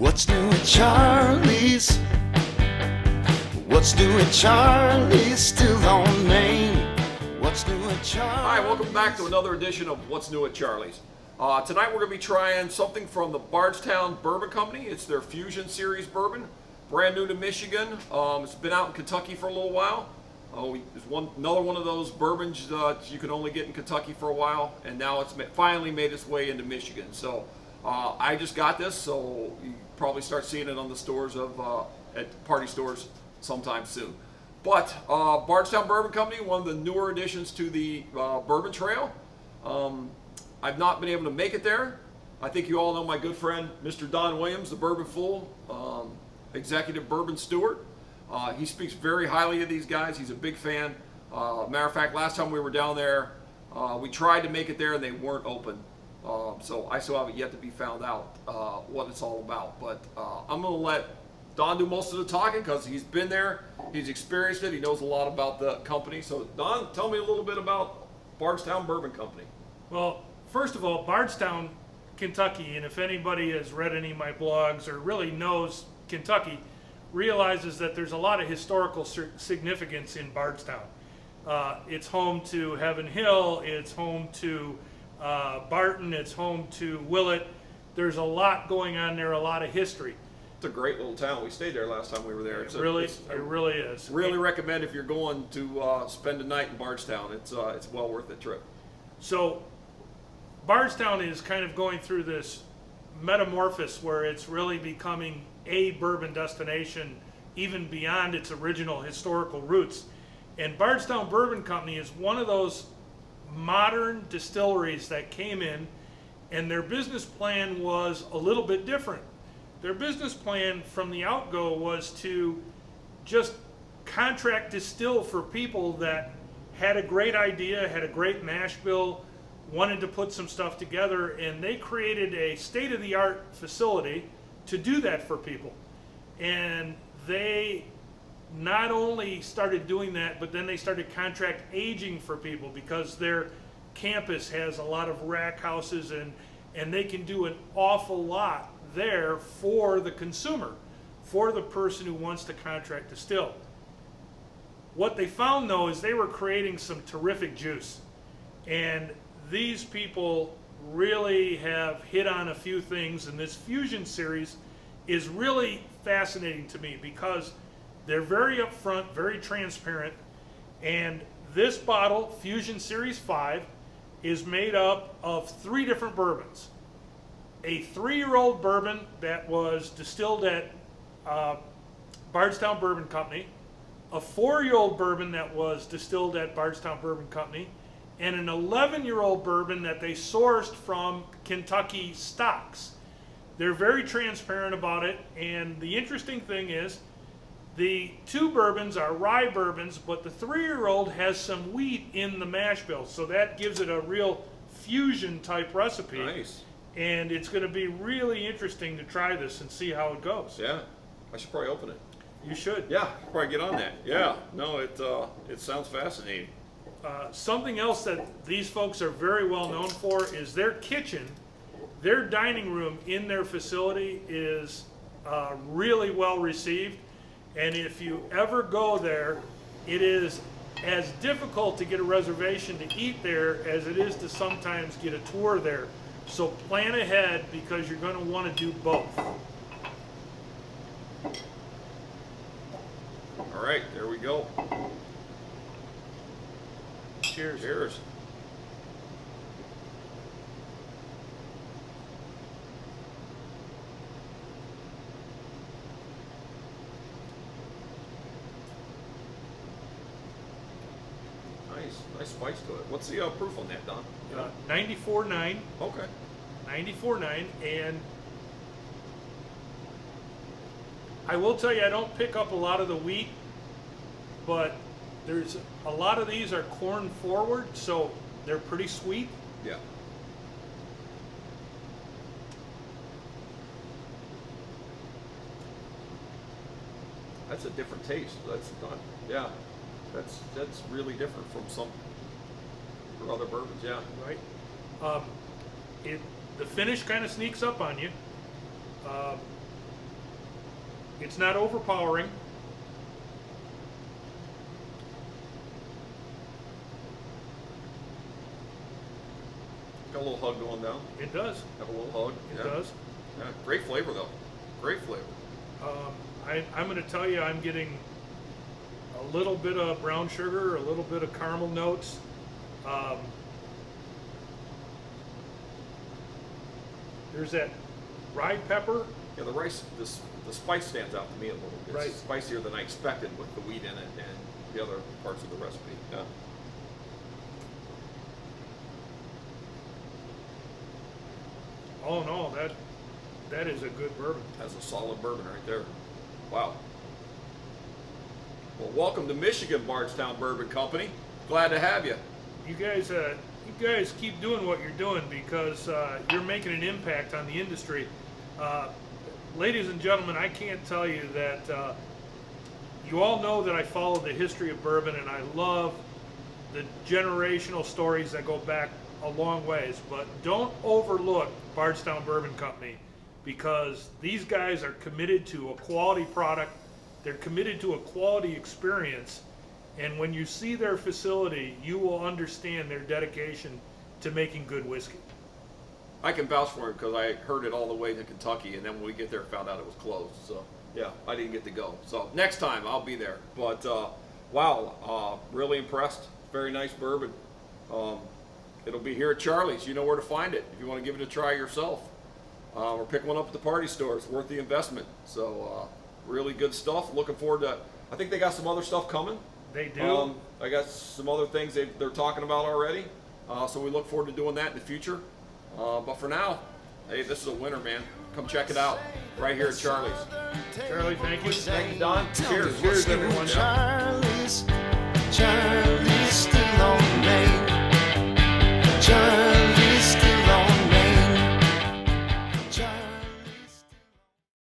What's new at Charlie's? What's new at Charlie's? Still on Main. What's new at Charlie's? Hi, welcome back to another edition of What's New at Charlie's. Tonight we're going to be trying something from the Bardstown Bourbon Company. It's their Fusion Series bourbon, brand new to Michigan. It's been out in Kentucky for a little while. It's another one of those bourbons you could only get in Kentucky for a while, and now it's finally made its way into Michigan. So I just got this, so you probably start seeing it on the stores at party stores sometime soon. But Bardstown Bourbon Company, one of the newer additions to the Bourbon Trail. I've not been able to make it there. I think you all know my good friend, Mr. Don Williams, the Bourbon Fool, executive bourbon steward. He speaks very highly of these guys. He's a big fan. Matter of fact, last time we were down there, we tried to make it there and they weren't open. So I still haven't yet to be found out what it's all about. But I'm going to let Don do most of the talking because he's been there, he's experienced it, he knows a lot about the company. So Don, tell me a little bit about Bardstown Bourbon Company. Well, first of all, Bardstown, Kentucky, and if anybody has read any of my blogs or really knows Kentucky, realizes that there's a lot of historical significance in Bardstown. It's home to Heaven Hill, it's home to Barton, it's home to Willett. There's a lot going on there, a lot of history. It's a great little town. We stayed there last time we were there. It really is. Really recommend if you're going to spend a night in Bardstown. It's well worth the trip. So Bardstown is kind of going through this metamorphosis where it's really becoming a bourbon destination even beyond its original historical roots. And Bardstown Bourbon Company is one of those modern distilleries that came in, and their business plan was a little bit different. Their business plan from the outgo was to just contract distill for people that had a great idea, had a great mash bill, wanted to put some stuff together, and they created a state-of-the-art facility to do that for people. And they not only started doing that, but then they started contract aging for people because their campus has a lot of rack houses and they can do an awful lot there for the consumer, for the person who wants to contract distill. What they found though is they were creating some terrific juice, and these people really have hit on a few things, and this Fusion series is really fascinating to me because they're very upfront, very transparent, and this bottle, Fusion Series 5, is made up of 3 different bourbons. A 3-year-old bourbon that was distilled at Bardstown Bourbon Company, a 4-year-old bourbon that was distilled at Bardstown Bourbon Company, and an 11-year-old bourbon that they sourced from Kentucky stocks. They're very transparent about it, and the interesting thing is the 2 bourbons are rye bourbons, but the 3-year-old has some wheat in the mash bill, so that gives it a real fusion type recipe. Nice. And it's going to be really interesting to try this and see how it goes. Yeah, I should probably open it. You should. Yeah, probably get on that. Yeah, no, it sounds fascinating. Something else that these folks are very well known for is their kitchen. Their dining room in their facility is really well received, and if you ever go there, it is as difficult to get a reservation to eat there as it is to sometimes get a tour there. So plan ahead because you're going to want to do both. All right, there we go. Cheers. Cheers. Nice spice to it. What's the proof on that, Don? 94.9. Okay. 94.9, and I will tell you, I don't pick up a lot of the wheat, but there's a lot of these are corn forward, so they're pretty sweet. Yeah. That's a different taste. That's not. Yeah. That's really different from some other bourbons. Yeah. Right. The finish kind of sneaks up on you. It's not overpowering. Got a little hug going down. It does. Have a little hug. It does. Yeah, great flavor though. Great flavor. I'm going to tell you, I'm getting a little bit of brown sugar, a little bit of caramel notes. There's that rye pepper. Yeah, the rice, the spice stands out to me a little bit. Right. It's spicier than I expected with the wheat in it and the other parts of the recipe. Yeah. All in all, that is a good bourbon. That's a solid bourbon right there. Wow. Well, welcome to Michigan, Bardstown Bourbon Company. Glad to have you. You guys keep doing what you're doing because you're making an impact on the industry. Ladies and gentlemen, I can't tell you that you all know that I follow the history of bourbon, and I love the generational stories that go back a long ways. But don't overlook Bardstown Bourbon Company, because these guys are committed to a quality product. They're committed to a quality experience. And when you see their facility, you will understand their dedication to making good whiskey. I can vouch for it because I heard it all the way to Kentucky, and then when we get there, found out it was closed. So, yeah, I didn't get to go. So, next time, I'll be there. But, wow, really impressed. Very nice bourbon. It'll be here at Charlie's. You know where to find it if you want to give it a try yourself. Or pick one up at the party store. It's worth the investment. So, really good stuff. Looking forward to, I think they got some other stuff coming. They do. I got some other things they're talking about already. So we look forward to doing that in the future. But for now, hey, this is a winner, man. Come check it out right here at Charlie's. Charlie, thank you. Thank you, Don. Tell me Cheers. what's Cheers, new everyone. at Charlie's.